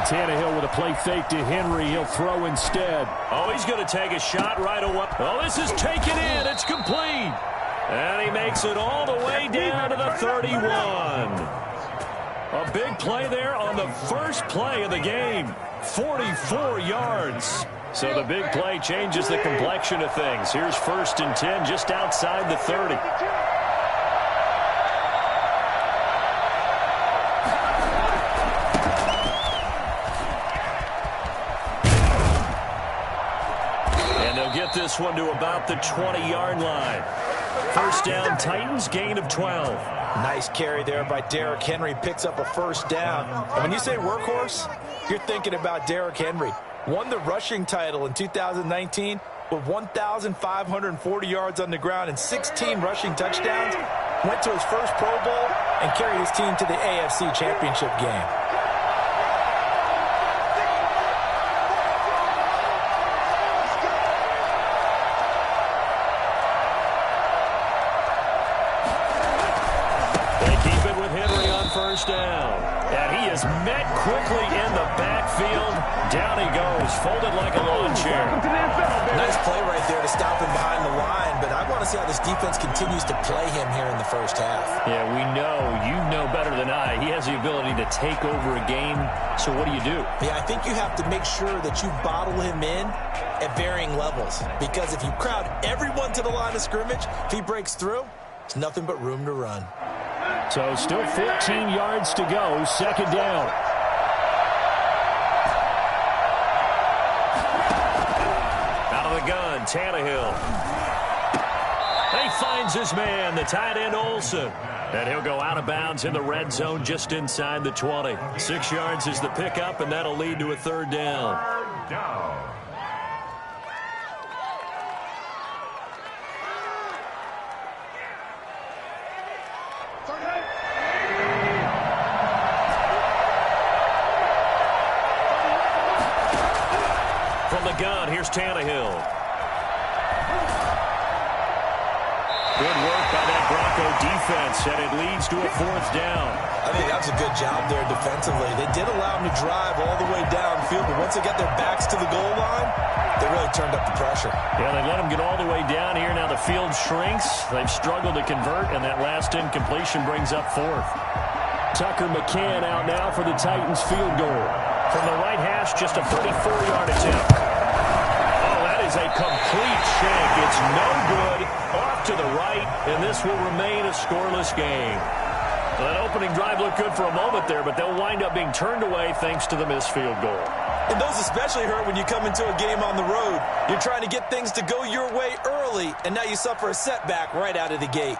Tannehill with a play fake to Henry. He'll throw instead. Oh, he's going to take a shot right away. Oh, this is taken in. It's complete. And he makes it all the way down to the 31. A big play there on the first play of the game. 44 yards. So the big play changes the complexion of things. Here's 1st and 10 just outside the 30. And they'll get this one to about the 20-yard line. First down, Titans, gain of 12. Nice carry there by Derrick Henry. Picks up a first down. And when you say workhorse, you're thinking about Derrick Henry. Won the rushing title in 2019 with 1,540 yards on the ground and 16 rushing touchdowns. Went to his first Pro Bowl and carried his team to the AFC Championship game. First down. And he is met quickly in the backfield. Down he goes, folded like a lawn chair. Nice play right there to stop him behind the line, but I want to see how this defense continues to play him here in the first half. Yeah, we know, you know better than I, he has the ability to take over a game. So what do you do? Yeah, I think you have to make sure that you bottle him in at varying levels, because if you crowd everyone to the line of scrimmage, if he breaks through, it's nothing but room to run. So still 14 yards to go. Second down. Out of the gun, Tannehill. He finds his man, the tight end Olsen. And he'll go out of bounds in the red zone just inside the 20. 6 yards is the pickup, and that'll lead to a third down. From the gun, here's Tannehill. Good work by that Bronco defense, and it leads to a fourth down. I think that's a good job there defensively. They did allow him to drive all the way downfield, but once they got their backs to the goal line, they really turned up the pressure. Yeah, they let him get all the way down here. Now the field shrinks. They've struggled to convert, and that last incompletion brings up fourth. Tucker McCann out now for the Titans field goal. From the right hash, just a 34-yard attempt. Oh, that is a complete shank. It's no good. Off to the right, and this will remain a scoreless game. Well, that opening drive looked good for a moment there, but they'll wind up being turned away thanks to the missed field goal. And those especially hurt when you come into a game on the road. You're trying to get things to go your way early, and now you suffer a setback right out of the gate.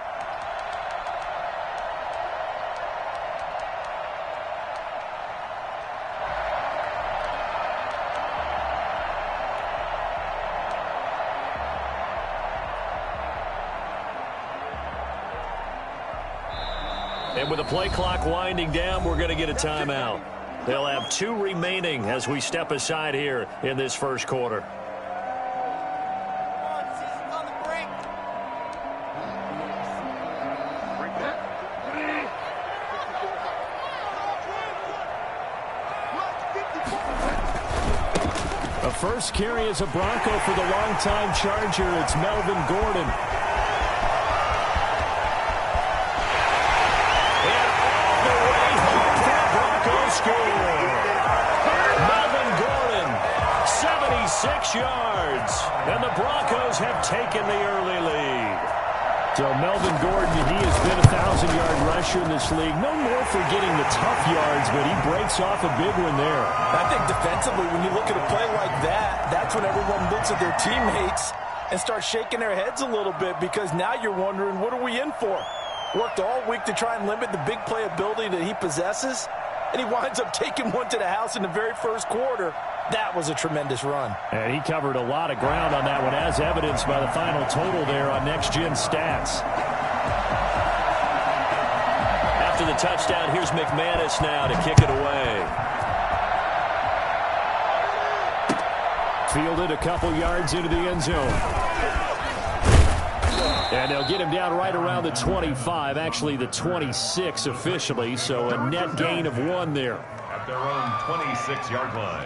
And with the play clock winding down, we're going to get a timeout. They'll have 2 remaining as we step aside here in this first quarter. The first carry is a Bronco for the longtime Charger. It's Melvin Gordon. Melvin Gordon, 76 yards, and the Broncos have taken the early lead. So Melvin Gordon, he has been a 1,000-yard rusher in this league. No more for getting the tough yards, but he breaks off a big one there. I think defensively, when you look at a play like that, that's when everyone looks at their teammates and starts shaking their heads a little bit, because now you're wondering, what are we in for? Worked all week to try and limit the big play ability that he possesses, and he winds up taking one to the house in the very first quarter. That was a tremendous run. And he covered a lot of ground on that one, as evidenced by the final total there on Next Gen Stats. After the touchdown, here's McManus now to kick it away. Fielded a couple yards into the end zone. And they'll get him down right around the 25, actually the 26 officially, so a net gain of 1 there. their own 26-yard line.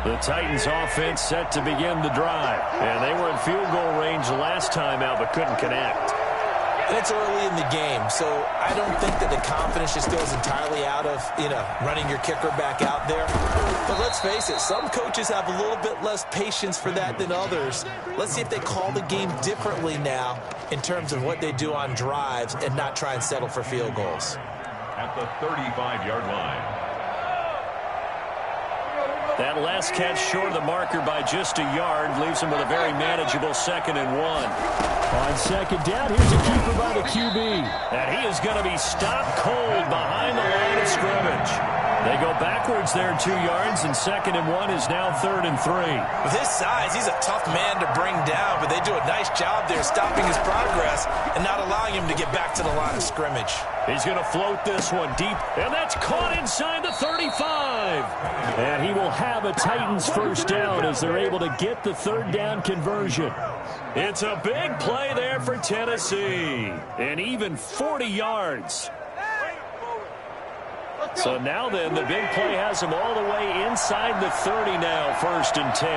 The Titans offense set to begin the drive. And they were in field goal range last time out but couldn't connect. And it's early in the game, so I don't think that the confidence just goes entirely out of, running your kicker back out there. But let's face it, some coaches have a little bit less patience for that than others. Let's see if they call the game differently now in terms of what they do on drives and not try and settle for field goals. At the 35-yard line. That last catch short of the marker by just a yard leaves him with a very manageable 2nd and 1. On second down, here's a keeper by the QB. And he is going to be stopped cold behind the line of scrimmage. They go backwards there 2 yards, and 2nd and 1 is now 3rd and 3. With his size, he's a tough man to bring down, but they do a nice job there stopping his progress and not allowing him to get back to the line of scrimmage. He's going to float this one deep, and that's caught inside the 35. And he will have a Titans first down as they're able to get the 3rd down conversion. It's a big play there for Tennessee, and even 40 yards. So now then, the big play has him all the way inside the 30 now, 1st and 10.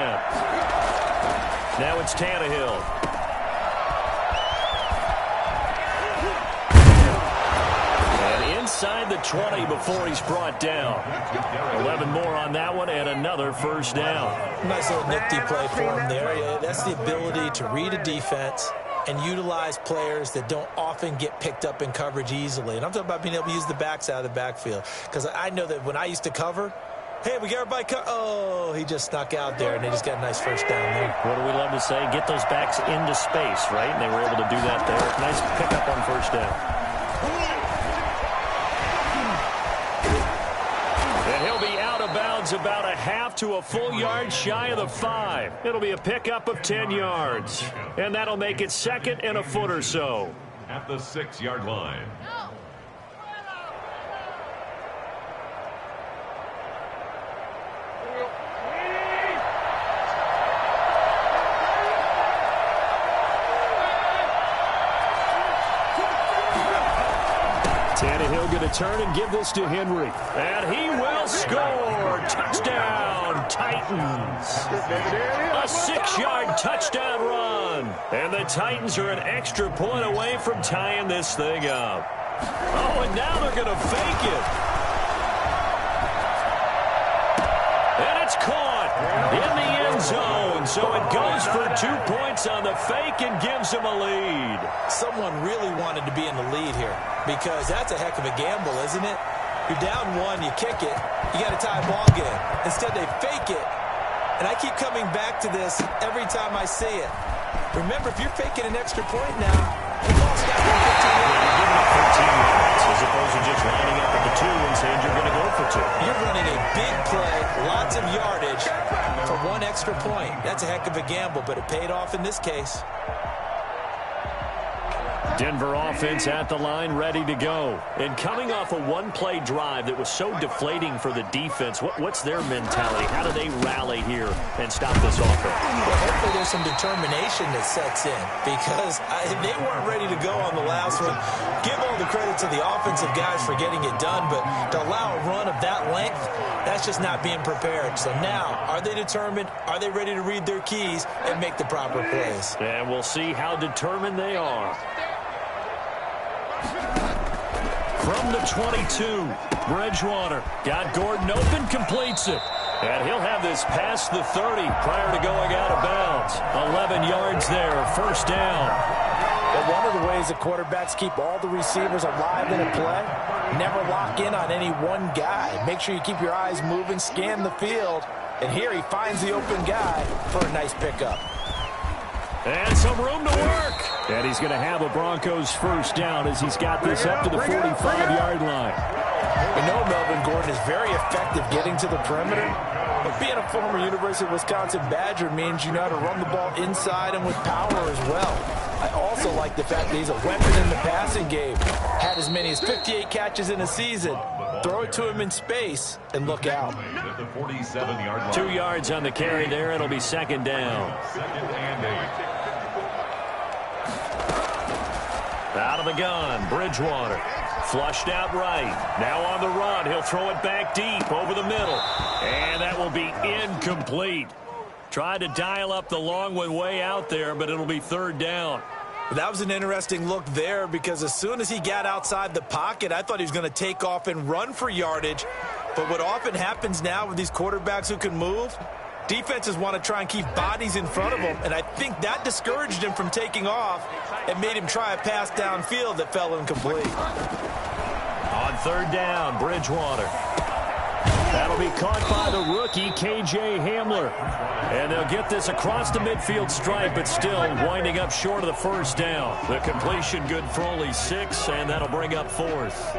Now it's Tannehill. And inside the 20 before he's brought down. 11 more on that one and another 1st down. Nice little nifty play for him there. Yeah, that's the ability to read a defense and utilize players that don't often get picked up in coverage easily. And I'm talking about being able to use the backs out of the backfield. Because I know that when I used to cover, hey, we got everybody oh, he just snuck out there, and they just got a nice 1st down there. What do we love to say? Get those backs into space, right? And they were able to do that there. Nice pickup on 1st down. And he'll be out of bounds about a half to a full yard shy of the 5. It'll be a pickup of 10 yards. And that'll make it 2nd and a foot or so. At the 6-yard line. Tannehill going to turn and give this to Henry. And he will score. Touchdown, Titans. A 6-yard touchdown run. And the Titans are an extra point away from tying this thing up. Oh, and now they're going to fake it. And it's caught in the end zone. So it goes for 2 points on the fake and gives them a lead. Someone really wanted to be in the lead here because that's a heck of a gamble, isn't it? You're down 1, you kick it, you got to tie a ball game. Instead, they fake it. And I keep coming back to this every time I see it. Remember, if you're faking an extra point now, the ball's got 15 yards. You're giving up 15 yards as opposed to just lining up at the 2 and saying you're going to go for 2. You're running a big play, lots of yardage for 1 extra point. That's a heck of a gamble, but it paid off in this case. Denver offense at the line, ready to go. And coming off a one-play drive that was so deflating for the defense, what's their mentality? How do they rally here and stop this offense? Well, hopefully there's some determination that sets in because they weren't ready to go on the last one. Give all the credit to the offensive guys for getting it done, but to allow a run of that length, that's just not being prepared. So now, are they determined? Are they ready to read their keys and make the proper plays? And we'll see how determined they are. From the 22, Bridgewater got Gordon open, completes it. And he'll have this past the 30 prior to going out of bounds. 11 yards there, first down. But one of the ways that quarterbacks keep all the receivers alive in a play, never lock in on any one guy. Make sure you keep your eyes moving, scan the field. And here he finds the open guy for a nice pickup. And some room to work. And he's going to have a Broncos first down as he's got this up to the 45-yard line. We know Melvin Gordon is very effective getting to the perimeter. But being a former University of Wisconsin Badger means you know how to run the ball inside and with power as well. I also like the fact that he's a weapon in the passing game. Had as many as 58 catches in a season. Throw it to him in space and look out. 2 yards on the carry there. It'll be second down. Second and 8. of the gun. Bridgewater. Flushed out right. Now on the run. He'll throw it back deep over the middle. And that will be incomplete. Tried to dial up the long one way out there, but it'll be third down. That was an interesting look there because as soon as he got outside the pocket, I thought he was going to take off and run for yardage. But what often happens now with these quarterbacks who can move, defenses want to try and keep bodies in front of them, and I think that discouraged him from taking off and made him try a pass downfield that fell incomplete. On third down, Bridgewater. That'll be caught by the rookie, K.J. Hamler. And they'll get this across the midfield stripe, but still winding up short of the first down. The completion good for only 6, and that'll bring up fourth.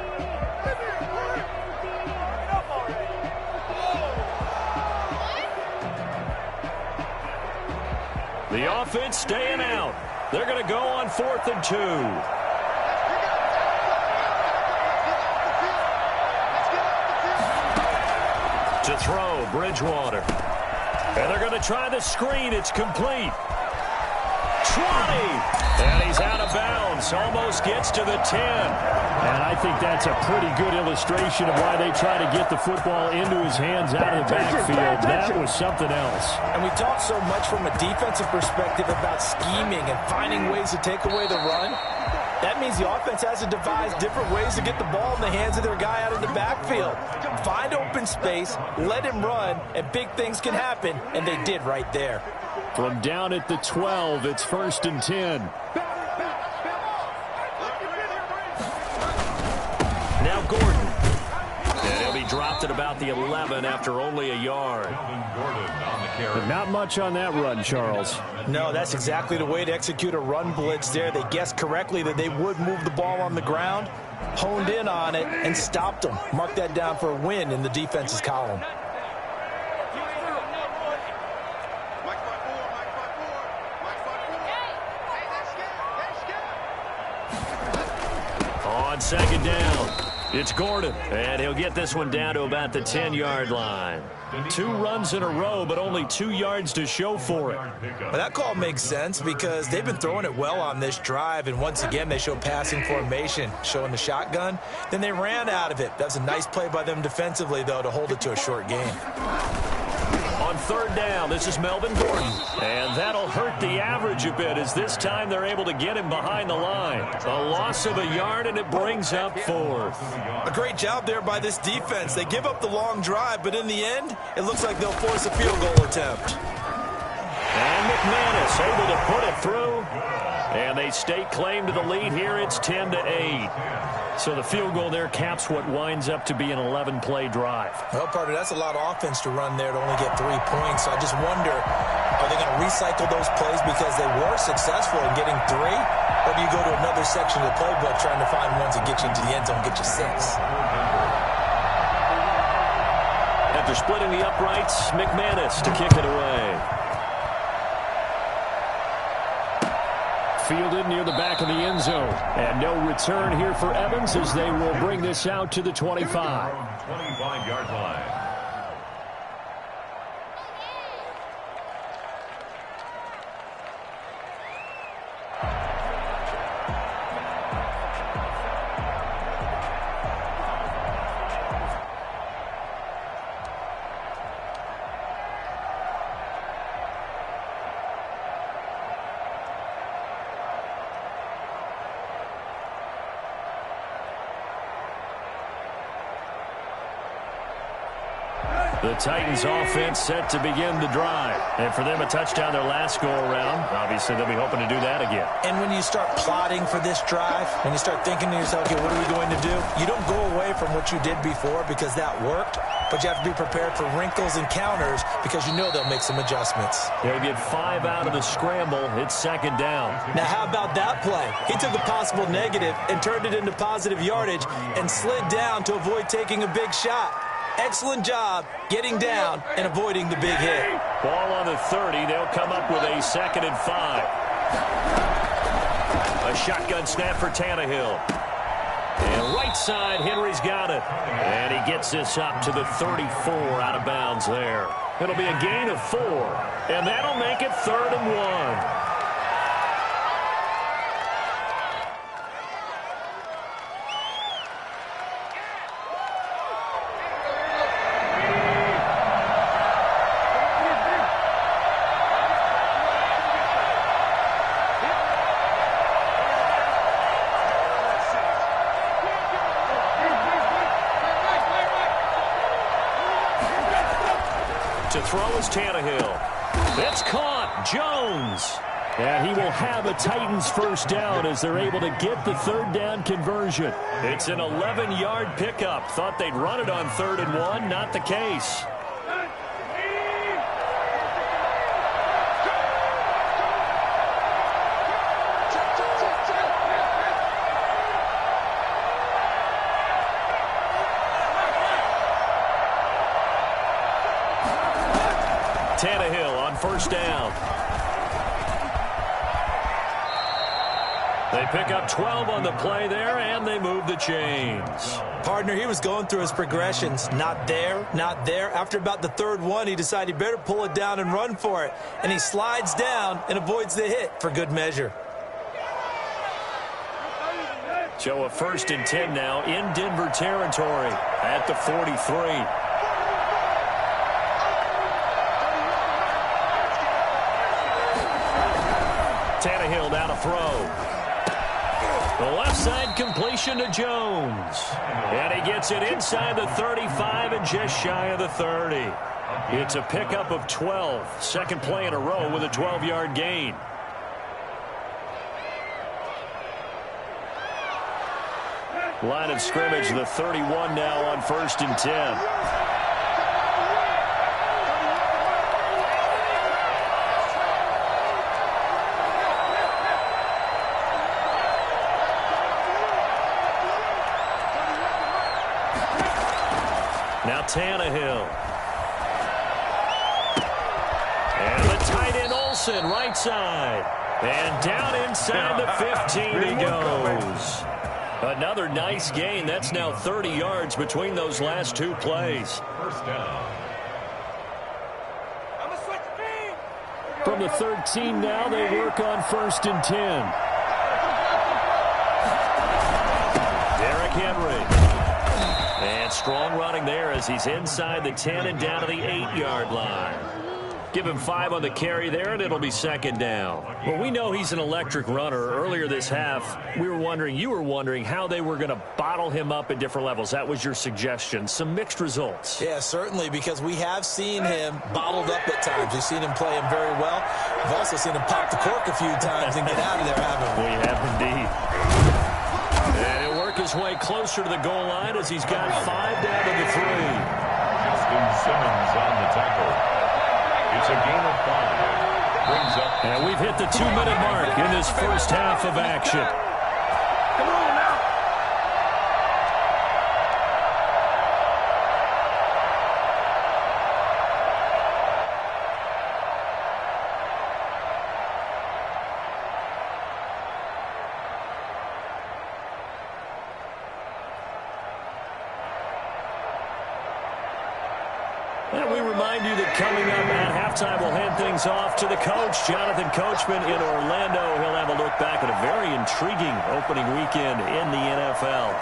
The offense staying out. They're going to go on 4th and 2. To throw, Bridgewater. And they're going to try the screen. It's complete. 20. And he's out of bounds. Almost gets to the 10. And I think that's a pretty good illustration of why they try to get the football into his hands out of the backfield. That was something else. And we talk so much from a defensive perspective about scheming and finding ways to take away the run. That means the offense has to devise different ways to get the ball in the hands of their guy out of the backfield. Find open space, let him run, and big things can happen, and they did right there. From down at the 12, it's 1st and 10. Now Gordon. And he'll be dropped at about the 11 after only a yard. But not much on that run, Charles. No, that's exactly the way to execute a run blitz there. They guessed correctly that they would move the ball on the ground, honed in on it, and stopped them. Mark that down for a win in the defense's column. On second down, it's Gordon, and he'll get this one down to about the 10-yard line. 2 runs in a row, but only 2 yards to show for it. Well, that call makes sense because they've been throwing it well on this drive, and once again they show passing formation, showing the shotgun. Then they ran out of it. That's a nice play by them defensively, though, to hold it to a short game. On third down, this is Melvin Gordon. And that'll hurt the average a bit as this time they're able to get him behind the line. A loss of a yard, and it brings up 4th. A great job there by this defense. They give up the long drive, but in the end, it looks like they'll force a field goal attempt. And McManus able to put it through. And they stake claim to the lead here. It's 10-8. So the field goal there caps what winds up to be an 11-play drive. Well, partner, that's a lot of offense to run there to only get 3 points. So I just wonder, are they going to recycle those plays because they were successful in getting 3? Or do you go to another section of the playbook trying to find ones that get you into the end zone, get you 6? After splitting the uprights, McManus to kick it away. Fielded near the back of the end zone. And no return here for Evans as they will bring this out to the 25. 25-yard line. The Titans offense set to begin the drive. And for them, a touchdown their last go-around. Obviously, they'll be hoping to do that again. And when you start plotting for this drive, when you start thinking to yourself, okay, what are we going to do? You don't go away from what you did before because that worked, but you have to be prepared for wrinkles and counters because you know they'll make some adjustments. They'll get 5 out of the scramble. It's second down. Now, how about that play? He took a possible negative and turned it into positive yardage and slid down to avoid taking a big shot. Excellent job getting down and avoiding the big hit. Ball on the 30. They'll come up with a 2nd and 5. A shotgun snap for Tannehill. And right side, Henry's got it. And he gets this up to the 34 out of bounds there. It'll be a gain of 4. And that'll make it 3rd and 1. To throw is Tannehill. It's caught. Jones. And he will have a Titans first down as they're able to get the third down conversion. It's an 11-yard pickup. Thought they'd run it on 3rd and 1. Not the case. Tannehill on first down. They pick up 12 on the play there, and they move the chains. Partner, he was going through his progressions. Not there, not there. After about the 3rd one, he decided he better pull it down and run for it. And he slides down and avoids the hit for good measure. So a 1st and 10 now in Denver territory at the 43. Tannehill now to throw. The left side completion to Jones. And he gets it inside the 35 and just shy of the 30. It's a pickup of 12. Second play in a row with a 12-yard gain. Line of scrimmage, the 31 now on 1st and 10. Now Tannehill. And the tight end Olsen, right side. And down inside the 15 he goes. Another nice gain. That's now 30 yards between those last 2 plays. First down. From the 13 now, they work on 1st and 10. Derrick Henry. And strong running there as he's inside the 10 and down to the 8-yard line. Give him 5 on the carry there, and it'll be 2nd down. Well, we know he's an electric runner. Earlier this half, you were wondering how they were going to bottle him up at different levels. That was your suggestion. Some mixed results. Yeah, certainly, because we have seen him bottled up at times. We've seen him play him very well. We've also seen him pop the cork a few times and get out of there, haven't we? We have indeed. And he'll work his way closer to the goal line as he's got 5 down to the 3. Justin Simmons on the tackle. It's a gain of 5. Brings up. And we've hit the 2-minute mark in this first half of action. Come on now. And we remind you that coming up at halftime, we'll hand things off to the coach, Jonathan Coachman in Orlando. He'll have a look back at a very intriguing opening weekend in the NFL.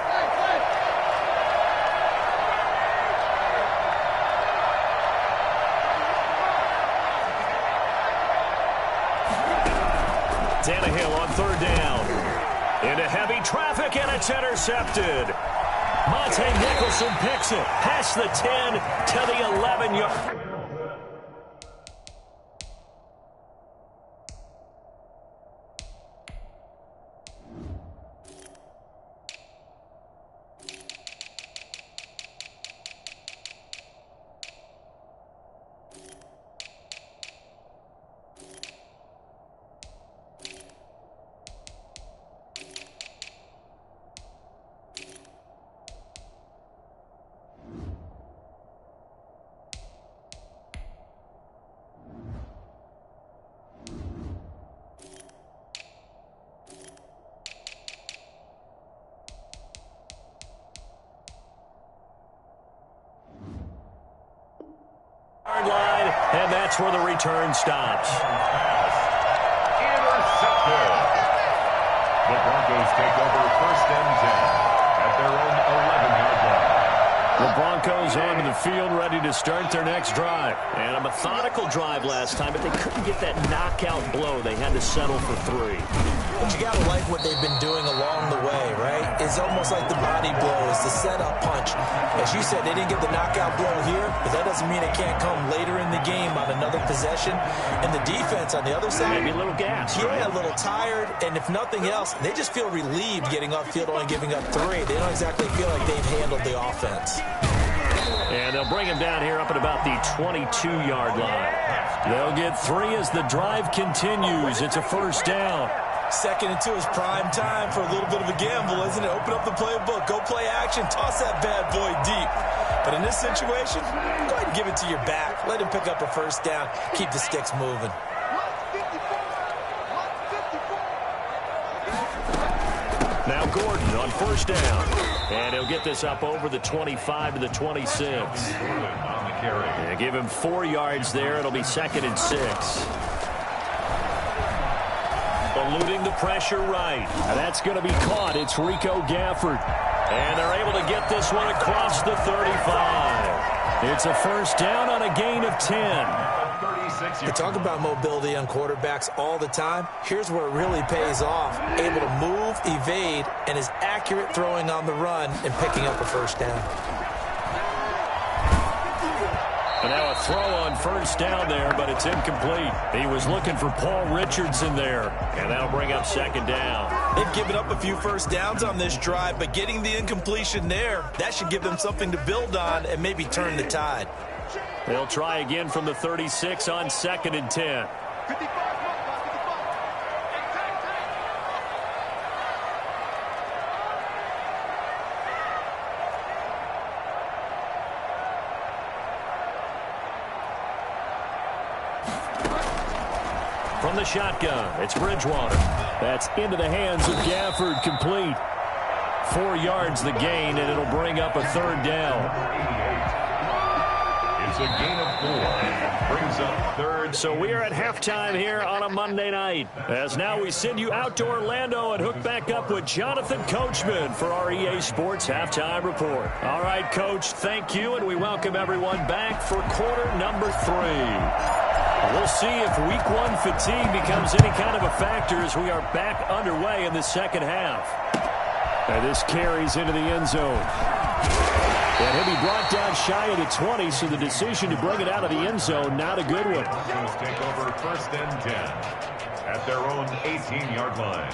Tannehill on 3rd down. Into heavy traffic, and it's intercepted. Monte Nicholson picks it past the 10 to the 11-yard. Line, and that's where the return stops. Intercepted. The Broncos take over 1st and 10 at their own 11-yard line. The Broncos onto the field, ready to start their next drive. And a methodical drive last time, but they couldn't get that knockout blow. They had to settle for 3. But you got to like what they've been doing along the way, right? It's almost like the body blow is the setup punch. As you said, they didn't get the knockout blow here, but that doesn't mean it can't come later in the game on another possession. And the defense on the other side, maybe a little gas. Yeah, right? a little tired, and if nothing else, they just feel relieved getting upfield, only giving up 3. They don't exactly feel like they've handled the offense. And they'll bring him down here up at about the 22-yard line. They'll get 3 as the drive continues. It's a first down. 2nd and 2 is prime time for a little bit of a gamble, isn't it? Open up the playbook, go play action, toss that bad boy deep. But in this situation, go ahead and give it to your back. Let him pick up a first down. Keep the sticks moving. Now Gordon on first down. And he'll get this up over the 25 to the 26. And give him 4 yards there. It'll be 2nd and 6. Eluding the pressure right. And that's going to be caught. It's Rico Gafford. And they're able to get this one across the 35. It's a first down on a gain of 10. We talk about mobility on quarterbacks all the time. Here's where it really pays off. Able to move, evade, and is accurate throwing on the run and picking up a first down. And now a throw on first down there, but it's incomplete. He was looking for Paul Richardson there, and that'll bring up 2nd down. They've given up a few first downs on this drive, but getting the incompletion there, that should give them something to build on and maybe turn the tide. They'll try again from the 36 on 2nd and 10. From the shotgun, it's Bridgewater. That's into the hands of Gafford, complete. 4 yards the gain, and it'll bring up a 3rd down. It's a gain of 4. Brings up 3rd. So we are at halftime here on a Monday night. As now we send you out to Orlando and hook back up with Jonathan Coachman for our EA Sports Halftime Report. All right, Coach, thank you, and we welcome everyone back for quarter number 3. We'll see if Week 1 fatigue becomes any kind of a factor as we are back underway in the second half. And this carries into the end zone. And he'll be brought down shy of the 20, so the decision to bring it out of the end zone, not a good one. Take over 1st and 10 at their own 18-yard line.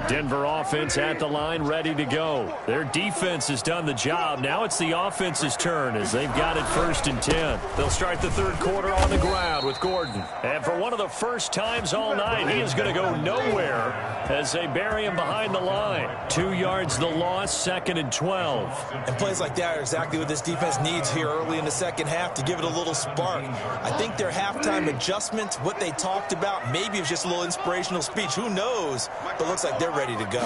Denver offense at the line, ready to go. Their defense has done the job. Now it's the offense's turn as they've got it 1st and 10. They'll start the 3rd quarter on the ground with Gordon. And for one of the first times all night, he is going to go nowhere as they bury him behind the line. 2 yards the loss, 2nd and 12. And plays like that are exactly what this defense needs here early in the second half to give it a little spark. I think their halftime adjustments, what they talked about, maybe it was just a little inspirational speech. Who knows? But it looks like they're ready to go.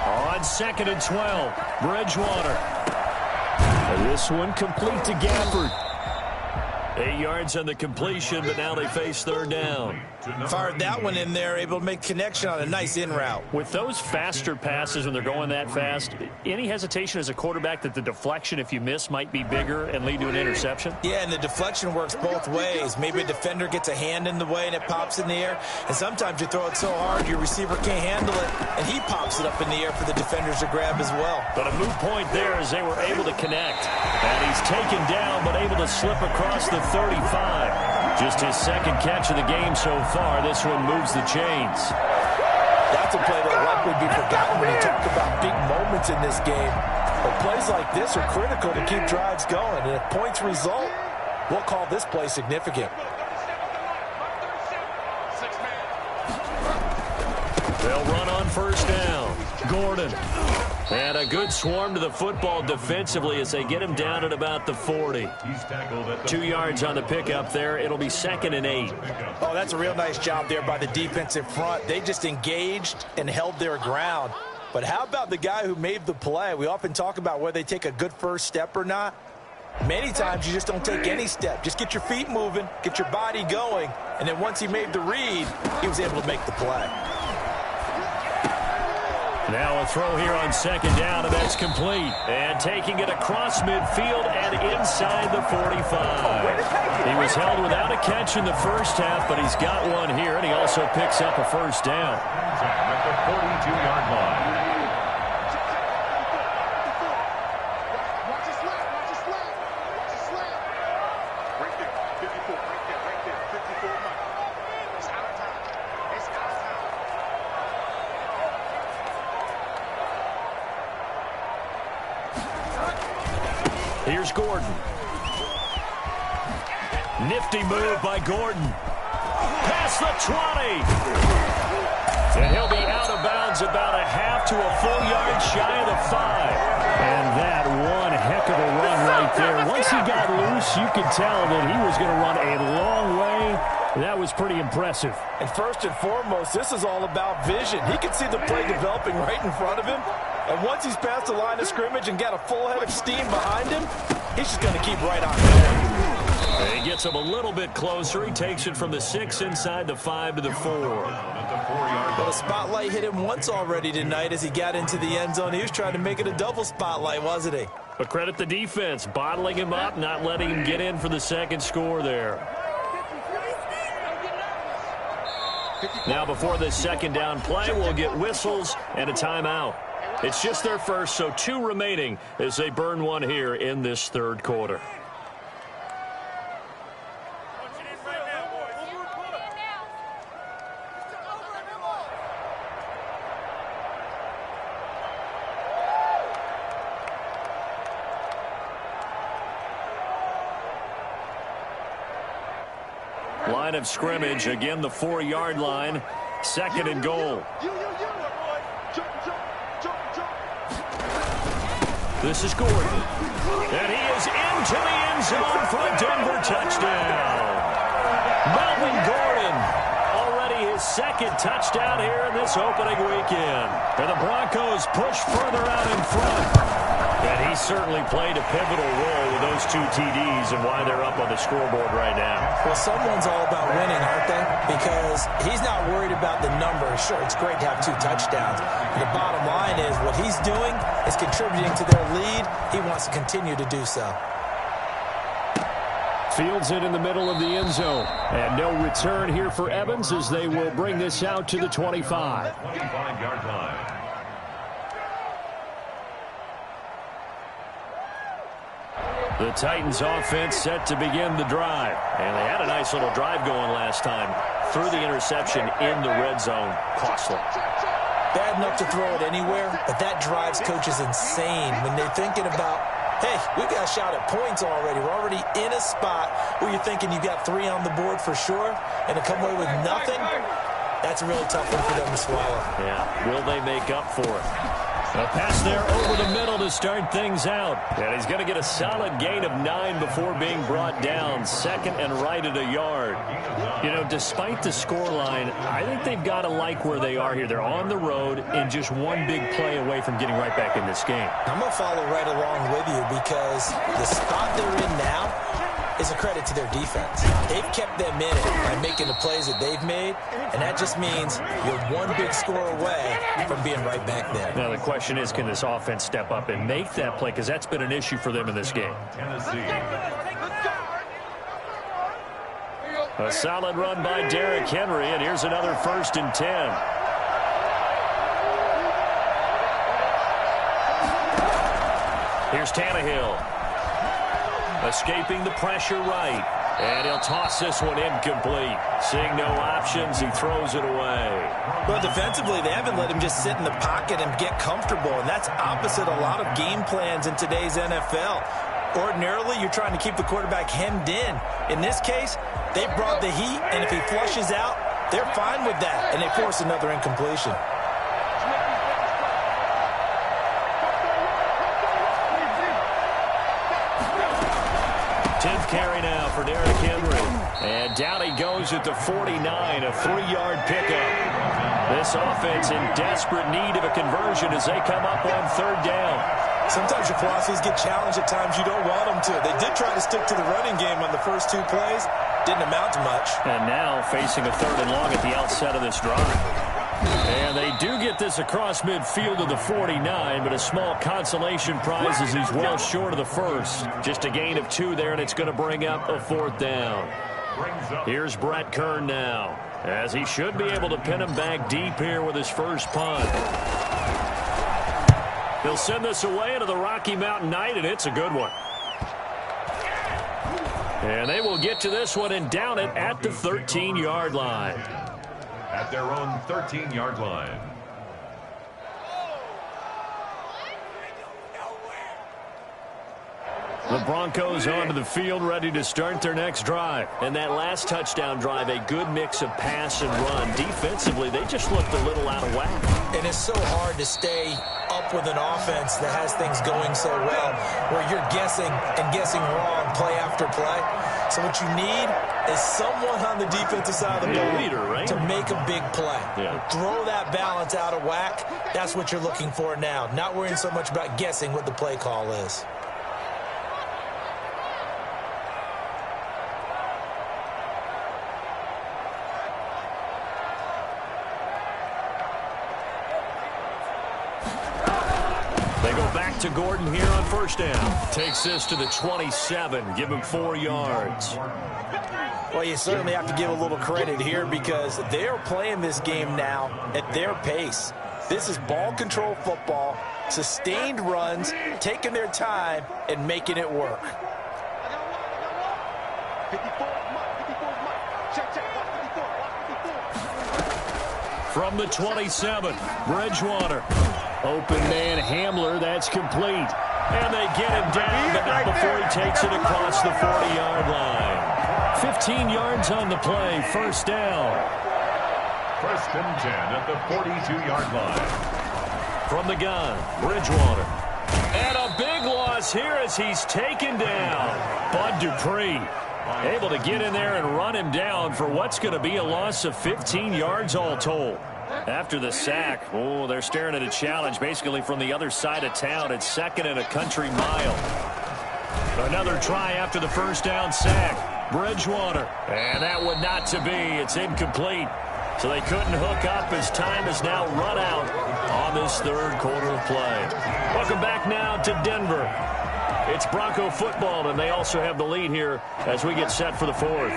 On 2nd and 12, Bridgewater. And this one complete to Gafford. 8 yards on the completion, but now they face 3rd down. Fired that one in there, able to make connection on a nice in route. With those faster passes when they're going that fast, any hesitation as a quarterback that the deflection, if you miss, might be bigger and lead to an interception? Yeah, and the deflection works both ways. Maybe a defender gets a hand in the way and it pops in the air. And sometimes you throw it so hard your receiver can't handle it, and he pops it up in the air for the defenders to grab as well. But a moot point there as they were able to connect. And he's taken down but able to slip across the 35. Just his 2nd catch of the game so far. This one moves the chains. That's a play that will likely be forgotten when you talk about big moments in this game. But plays like this are critical to keep drives going. And if points result, we'll call this play significant. They'll run on 1st down. Gordon. And a good swarm to the football defensively as they get him down at about the 40. 2 yards on the pickup there. It'll be 2nd and 8. Oh, that's a real nice job there by the defensive front. They just engaged and held their ground. But how about the guy who made the play? We often talk about whether they take a good first step or not. Many times you just don't take any step. Just get your feet moving, get your body going, and then once he made the read, he was able to make the play. Now a throw here on 2nd down, and that's complete. And taking it across midfield and inside the 45. He was held without a catch in the first half, but he's got one here, and he also picks up a first down. At the 42-yard line. Here's Gordon. Nifty move by Gordon. Past the 20. And he'll be out of bounds about a half to a full yard shy of the 5. And that one heck of a run right there. Once he got loose, you could tell that he was going to run a long way. That was pretty impressive. And first and foremost, this is all about vision. He can see the play developing right in front of him. And once he's past the line of scrimmage and got a full head of steam behind him, he's just going to keep right on going. He gets him a little bit closer. He takes it from the 6 inside the 5 to the 4. Well, the spotlight hit him once already tonight as he got into the end zone. He was trying to make it a double spotlight, wasn't he? But credit the defense, bottling him up, not letting him get in for the second score there. Now before this second down play, we'll get whistles and a timeout. It's just their first, so 2 remaining as they burn one here in this third quarter. Line of scrimmage, again the 4-yard line, 2nd and goal. This is Gordon, and he is into the end zone for a Denver touchdown. Melvin Gordon, already his 2nd touchdown here in this opening weekend. And the Broncos push further out in front. And he certainly played a pivotal role with those 2 TDs and why they're up on the scoreboard right now. Well, someone's all about winning, aren't they? Because he's not worried about the numbers. Sure, it's great to have 2 touchdowns. But the bottom line is what he's doing is contributing to their lead. He wants to continue to do so. Fields it in the middle of the end zone. And no return here for Evans as they will bring this out to the 25. 25-yard line. The Titans offense set to begin the drive. And they had a nice little drive going last time. Threw the interception in the red zone. Costly. Bad enough to throw it anywhere, but that drives coaches insane when they're thinking about, hey, we've got a shot at points already. We're already in a spot where you're thinking you've got 3 on the board for sure, and to come away with nothing, that's a really tough one for them to swallow. Yeah, will they make up for it? A pass there over the middle to start things out. And he's going to get a solid gain of 9 before being brought down. 2nd and right at a yard. You know, despite the scoreline, I think they've got to like where they are here. They're on the road and just one big play away from getting right back in this game. I'm going to follow right along with you because the spot they're in now is a credit to their defense. They've kept them in it by making the plays that they've made, and that just means you're one big score away from being right back there. Now the question is, can this offense step up and make that play? Because that's been an issue for them in this game. Tennessee. A solid run by Derrick Henry, and here's another 1st and 10. Here's Tannehill. Escaping the pressure right. And he'll toss this one incomplete. Seeing no options, he throws it away. Well, defensively, they haven't let him just sit in the pocket and get comfortable, and that's opposite a lot of game plans in today's NFL. Ordinarily, you're trying to keep the quarterback hemmed in. In this case, they brought the heat, and if he flushes out, they're fine with that, and they force another incompletion. 10th carry now for Derrick Henry. And down he goes at the 49, a 3-yard pickup. This offense in desperate need of a conversion as they come up on 3rd down. Sometimes your philosophies get challenged at times you don't want them to. They did try to stick to the running game on the first 2 plays. Didn't amount to much. And now facing a 3rd and long at the outset of this drive. And they do get this across midfield to the 49, but a small consolation prize as he's well short of the first. Just a gain of 2 there, and it's going to bring up a 4th down. Here's Brett Kern now, as he should be able to pin him back deep here with his first punt. He'll send this away into the Rocky Mountain Night, and it's a good one. And they will get to this one and down it at the 13-yard line. At their own 13-yard line. The Broncos onto the field, ready to start their next drive. And that last touchdown drive, a good mix of pass and run. Defensively, they just looked a little out of whack. And it's so hard to stay up with an offense that has things going so well, where you're guessing and guessing wrong play after play. So what you need is someone on the defensive side of the ball leader, right? to make a big play. Yeah. Throw that balance out of whack. That's what you're looking for now. Not worrying so much about guessing what the play call is. To Gordon here on first down. Takes this to the 27. Give him 4 yards. Well, you certainly have to give a little credit here because they are playing this game now at their pace. This is ball control football, sustained runs, taking their time and making it work. From the 27, Bridgewater. Open man Hamler, that's complete. And they get him down, but not before he takes it across the 40-yard line. 15 yards on the play, first down. First and 10 at the 42-yard line. From the gun, Bridgewater. And a big loss here as he's taken down. Bud Dupree able to get in there and run him down for what's going to be a loss of 15 yards all told. After the sack, oh, they're staring at a challenge basically from the other side of town. It's second and a country mile. Another try after the first down sack. Bridgewater. And that one not to be. It's incomplete. So they couldn't hook up as time is now run out on this third quarter of play. Welcome back now to Denver. It's Bronco football, and they also have the lead here as we get set for the fourth.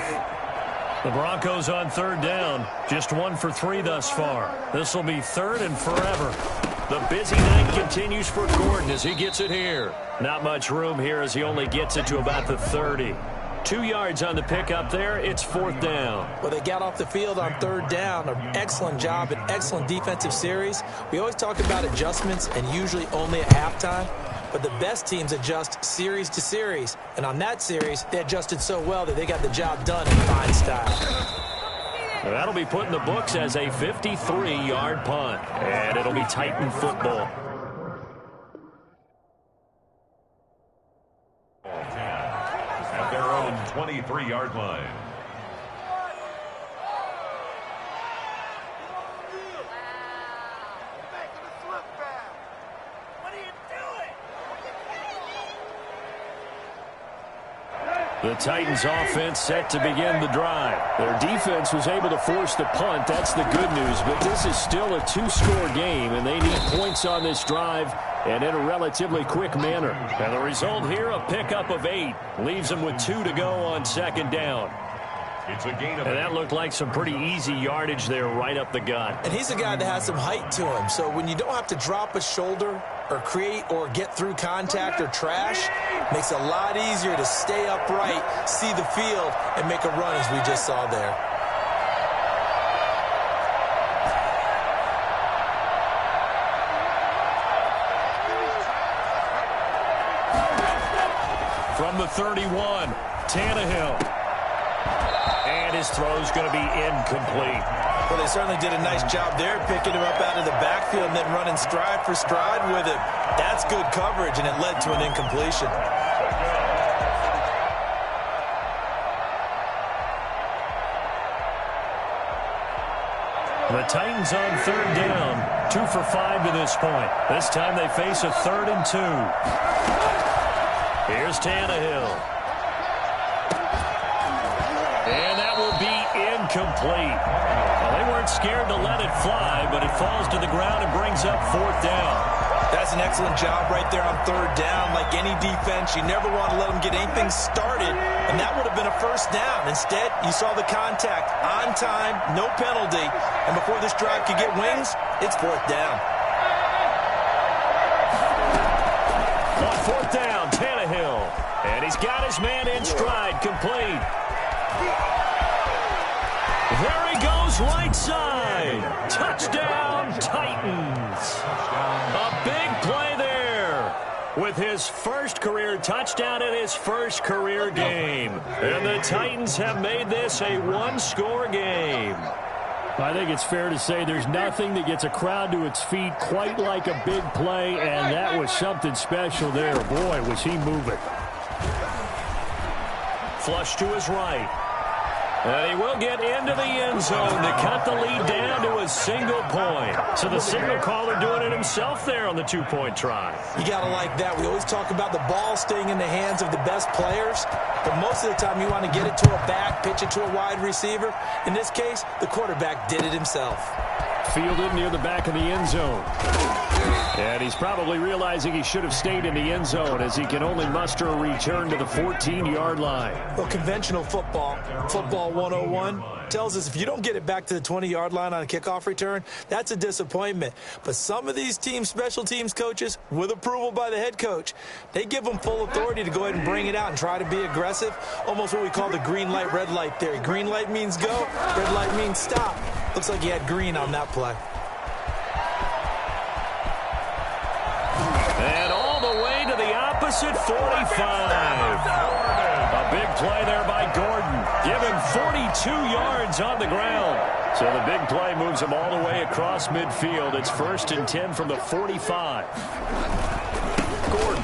The Broncos on third down, just 1 for 3 thus far. This will be third and forever. The busy night continues for Gordon as he gets it here. Not much room here as he only gets it to about the 30. 2 yards on the pickup there. It's fourth down. Well, they got off the field on third down. An excellent job, an excellent defensive series. We always talk about adjustments and usually only at halftime. But the best teams adjust series to series. And on that series, they adjusted so well that they got the job done in fine style. That'll be put in the books as a 53-yard punt. And it'll be Titan football. At their own 23-yard line. The Titans offense set to begin the drive. Their defense was able to force the punt. That's the good news. But this is still a 2-score game, and they need points on this drive and in a relatively quick manner. And the result here, a pickup of 8. Leaves them with 2 to go on second down. It's a gain of and that looked like some pretty easy yardage there right up the gut. And he's a guy that has some height to him. So when you don't have to drop a shoulder or create or get through contact or trash, makes it a lot easier to stay upright, see the field, and make a run as we just saw there. From the 31, Tannehill. And his throw's going to be incomplete. Well, they certainly did a nice job there, picking him up out of the backfield and then running stride for stride with him. That's good coverage, and it led to an incompletion. The Titans on third down, 2 for 5 to this point. This time they face a 3rd and 2. Here's Tannehill. And that will be incomplete. Well, they weren't scared to let it fly, but it falls to the ground and brings up 4th down. That's an excellent job right there on third down. Like any defense, you never want to let them get anything started, and that would have been a first down. Instead, you saw the contact on time, no penalty, and before this drive could get wings, it's 4th down. On 4th down, Tannehill. And he's got his man in stride, complete. There he goes, right side. Touchdown, Titans. A big play there. with his first career touchdown in his first career game. And the Titans have made this a one-score game. I think it's fair to say there's nothing that gets a crowd to its feet quite like a big play, and that was something special there. Boy, was he moving. Flush to his right. And he will get into the end zone to cut the lead down to a single point. So the signal caller doing it himself there on the two-point try. You got to like that. We always talk about the ball staying in the hands of the best players, but most of the time you want to get it to a back, pitch it to a wide receiver. In this case, the quarterback did it himself. Fielded near the back of the end zone. And he's probably realizing he should have stayed in the end zone as he can only muster a return to the 14-yard line. Well, conventional football 101, tells us if you don't get it back to the 20-yard line on a kickoff return, that's a disappointment. But some of these special teams coaches, with approval by the head coach, they give them full authority to go ahead and bring it out and try to be aggressive, almost what we call the green light, red light theory. Green light means go, red light means stop. Looks like he had green on that play. And all the way to the opposite 45. A big play there by Gordon. Give him 42 yards on the ground. So the big play moves him all the way across midfield. It's 1st and 10 from the 45. Gordon.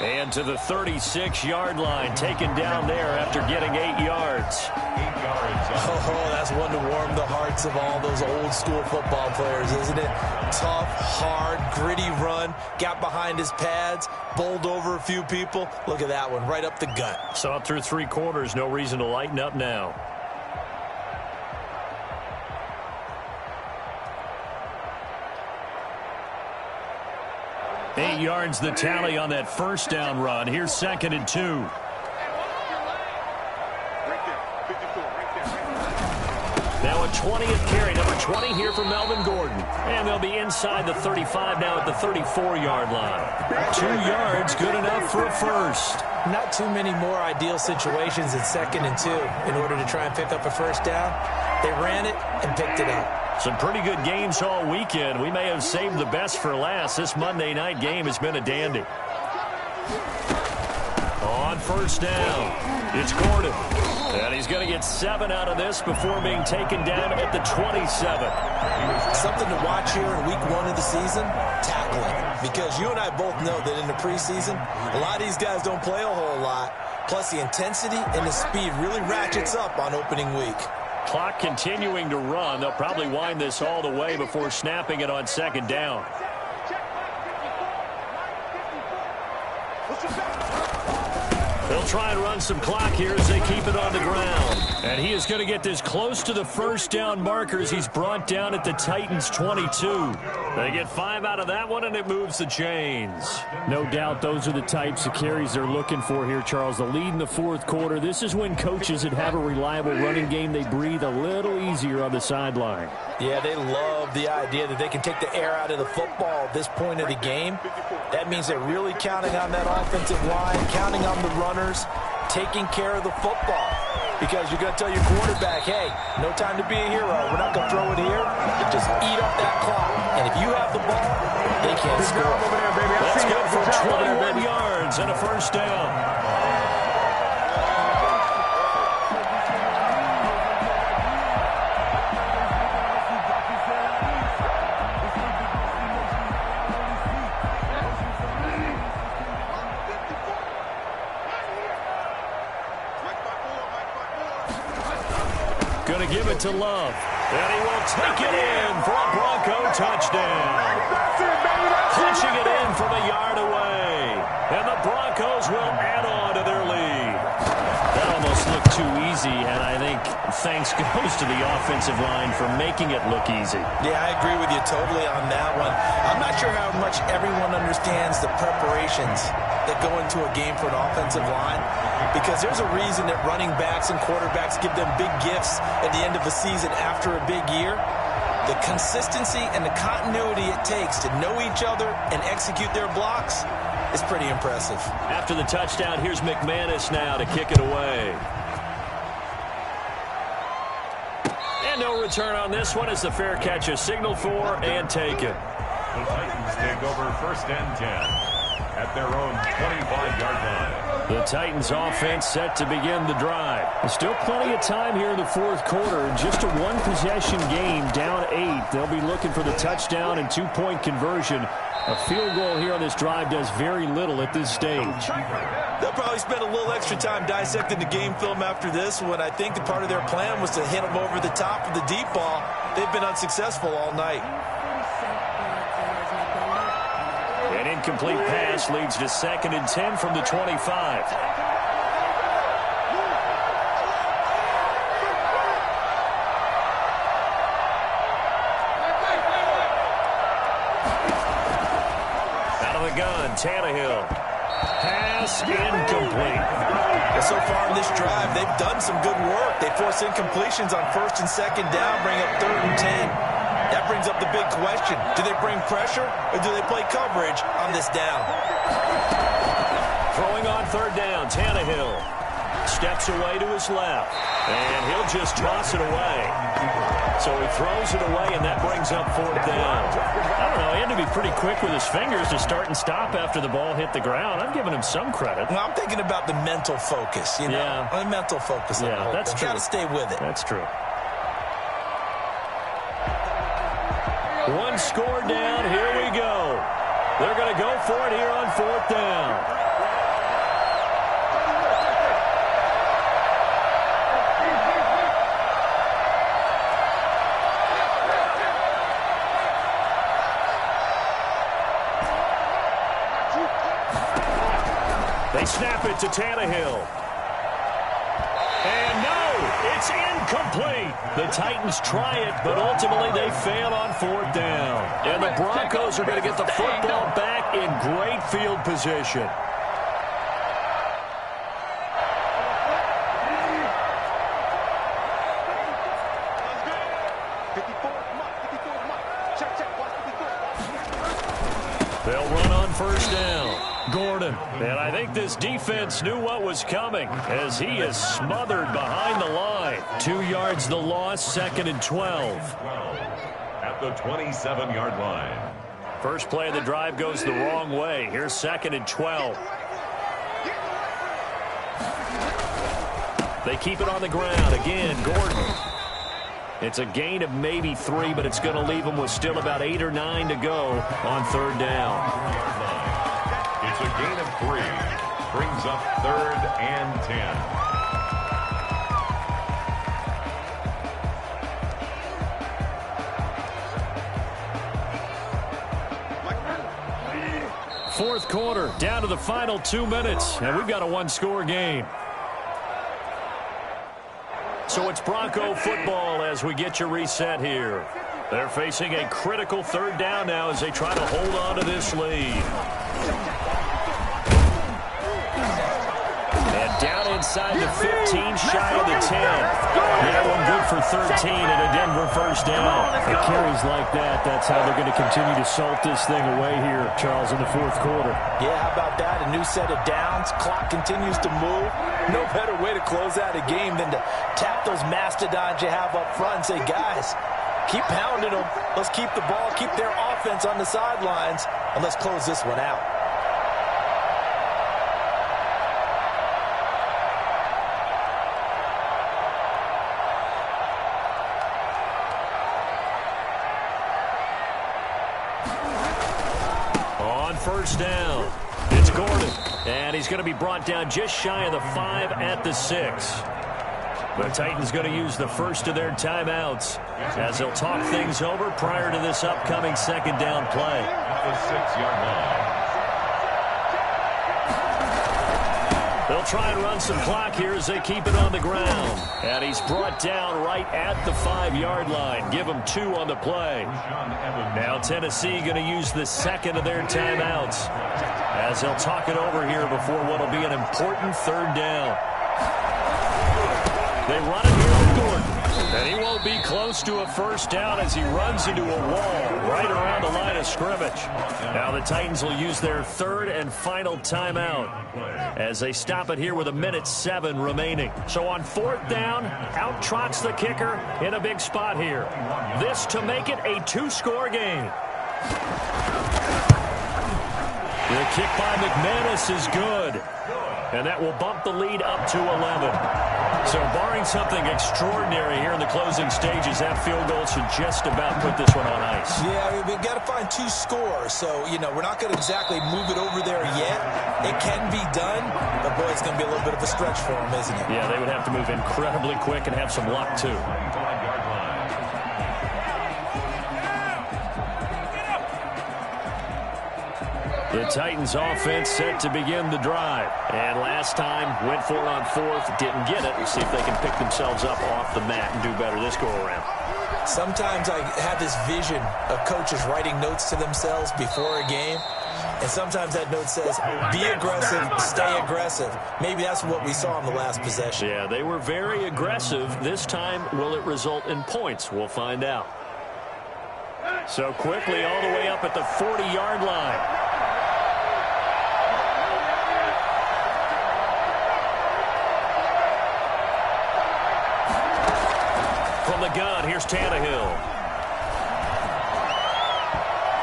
And to the 36-yard line, taken down there after getting 8 yards. Oh, that's one to warm the hearts of all those old-school football players, isn't it? Tough, hard, gritty run, got behind his pads, bowled over a few people. Look at that one, right up the gut. Saw it through 3 quarters, no reason to lighten up now. Eight yards the tally on that first down run. Here's 2nd and 2. Now a 20th carry, number 20 here for Melvin Gordon. And they'll be inside the 35 now at the 34-yard line. 2 yards, good enough for a first. Not too many more ideal situations in 2nd and 2 in order to try and pick up a first down. They ran it and picked it up. Some pretty good games all weekend. We may have saved the best for last. This Monday night game has been a dandy. On first down, it's Gordon. And he's going to get 7 out of this before being taken down at the 27. Something to watch here in week 1 of the season, tackling. Because you and I both know that in the preseason, a lot of these guys don't play a whole lot. Plus the intensity and the speed really ratchets up on opening week. Clock continuing to run. They'll probably wind this all the way before snapping it on 2nd down. They'll try and run some clock here as they keep it on the ground. And he is going to get this close to the first down markers. He's brought down at the Titans' 22. They get 5 out of that one, and it moves the chains. No doubt those are the types of carries they're looking for here, Charles. The lead in the 4th quarter. This is when coaches that have a reliable running game, they breathe a little easier on the sideline. Yeah, they love the idea that they can take the air out of the football at this point of the game. That means they're really counting on that offensive line, counting on the runners, taking care of the football. Because you're going to tell your quarterback, hey, no time to be a hero. We're not going to throw it here. Just eat up that clock. And if you have the ball, they can't score. Let's go for 21 yards and a first down. Going to give it to Love. And he will take it in for a Bronco touchdown. Pushing it in from a yard away. And the Broncos will add on to their lead. That almost looked too easy, and I think thanks goes to the offensive line for making it look easy. Yeah, I agree with you totally on that one. I'm not sure how much everyone understands the preparations that go into a game for an offensive line, because there's a reason that running backs and quarterbacks give them big gifts at the end of the season after a big year. The consistency and the continuity it takes to know each other and execute their blocks is pretty impressive. After the touchdown, here's McManus now to kick it away. And no return on this one as the fair catch is signaled for and taken. The Titans take take over first and 10 at their own 25-yard line. The Titans offense set to begin the drive. There's still plenty of time here in the fourth quarter. Just a one-possession game, down 8. They'll be looking for the touchdown and two-point conversion. A field goal here on this drive does very little at this stage. They'll probably spend a little extra time dissecting the game film after this one. I think the part of their plan was to hit them over the top of the deep ball. They've been unsuccessful all night. An incomplete pass leads to 2nd and 10 from the 25. Out of the gun, Tannehill. Pass incomplete. So far in this drive, they've done some good work. They force incompletions on 1st and 2nd down, bring up 3rd and 10. That brings up the big question. Do they bring pressure or do they play coverage on this down? Throwing on 3rd down, Tannehill steps away to his left, and he'll just toss it away. So he throws it away, and that brings up 4th down. I don't know, he had to be pretty quick with his fingers to start and stop after the ball hit the ground. I'm giving him some credit. Well, I'm thinking about the mental focus, you know? Yeah. The mental focus. Yeah, that's true. Got to stay with it. That's true. One score down. Here we go. They're going to go for it here on 4th down. They snap it to Tannehill. And no, it's incomplete. The Titans try it, but ultimately they fail on 4th down. And the Broncos are going to get the football back in great field position. They'll run on 1st down. Gordon. And I think this defense knew what was coming as he is smothered behind the line. 2 yards the loss, 2nd and 12. At the 27-yard line. First play of the drive goes the wrong way. Here's 2nd and 12. They keep it on the ground. Again, Gordon. It's a gain of maybe 3, but it's going to leave them with still about 8 or 9 to go on 3rd down. It's a gain of 3. Brings up 3rd and 10. Fourth quarter, down to the final 2 minutes, and we've got a one-score game. So it's Bronco football as we get you reset here. They're facing a critical 3rd down now as they try to hold on to this lead. And down inside the 15, shy of the 10. That one good for 13 and a Denver first down. It carries like that. That's how they're going to continue to salt this thing away here, Charles, in the fourth quarter. Yeah, how about that? A new set of downs. Clock continues to move. No better way to close out a game than to tap those mastodons you have up front and say, guys, keep pounding them. Let's keep the ball, keep their offense on the sidelines, and let's close this one out. On first down, it's Gordon. And he's going to be brought down just shy of the 5 at the 6. The Titans going to use the first of their timeouts as they'll talk things over prior to this upcoming 2nd down play. At the 6-yard line. They'll try and run some clock here as they keep it on the ground. And he's brought down right at the 5-yard line. Give him 2 on the play. Now Tennessee going to use the 2nd of their timeouts as they'll talk it over here before what will be an important 3rd down. They run it here with Gordon. And he won't be close to a first down as he runs into a wall right around the line of scrimmage. Now the Titans will use their 3rd and final timeout as they stop it here with 1:07 remaining. So on 4th down, out trots the kicker in a big spot here. This to make it a 2-score game. The kick by McManus is good. And that will bump the lead up to 11. So barring something extraordinary here in the closing stages, that field goal should just about put this one on ice. Yeah, we've got to find 2 scores. So, you know, we're not going to exactly move it over there yet. It can be done, but, boy, it's going to be a little bit of a stretch for them, isn't it? Yeah, they would have to move incredibly quick and have some luck, too. The Titans offense set to begin the drive. And last time, went for it on 4th, didn't get it. We'll see if they can pick themselves up off the mat and do better this go-around. Sometimes I have this vision of coaches writing notes to themselves before a game. And sometimes that note says, be aggressive, stay aggressive. Maybe that's what we saw in the last possession. Yeah, they were very aggressive. This time, will it result in points? We'll find out. So quickly all the way up at the 40-yard line. From the gun, here's Tannehill.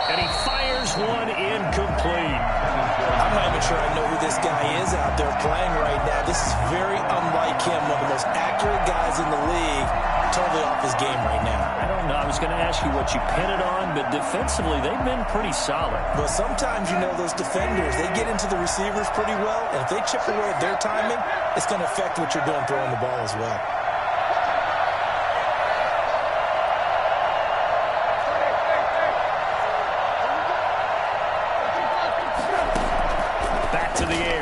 And he fires one incomplete. I'm not even sure I know who this guy is out there playing right now. This is very unlike him, one of the most accurate guys in the league, totally off his game right now. I don't know. I was going to ask you what you pin it on, but defensively, they've been pretty solid. But sometimes, you know, those defenders, they get into the receivers pretty well, and if they chip away at their timing, it's going to affect what you're doing throwing the ball as well.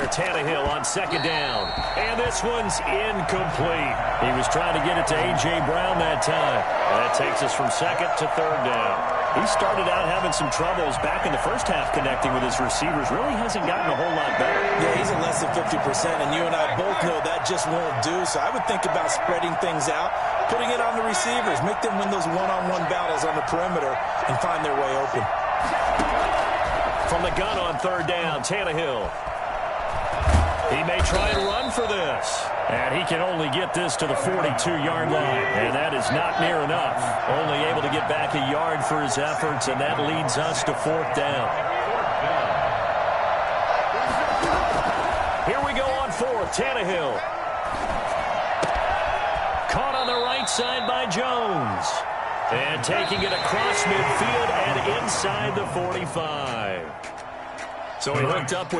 Tannehill on 2nd down. And this one's incomplete. He was trying to get it to A.J. Brown that time. That takes us from 2nd to 3rd down. He started out having some troubles back in the first half connecting with his receivers. Really hasn't gotten a whole lot better. Yeah, he's at less than 50%, and you and I both know that just won't do. So I would think about spreading things out, putting it on the receivers, make them win those one-on-one battles on the perimeter and find their way open. From the gun on 3rd down, Tannehill. He may try and run for this. And he can only get this to the 42-yard line. And that is not near enough. Only able to get back a yard for his efforts, and that leads us to 4th down. Here we go on 4th. Tannehill. Caught on the right side by Jones. And taking it across midfield and inside the 45. So he hooked up with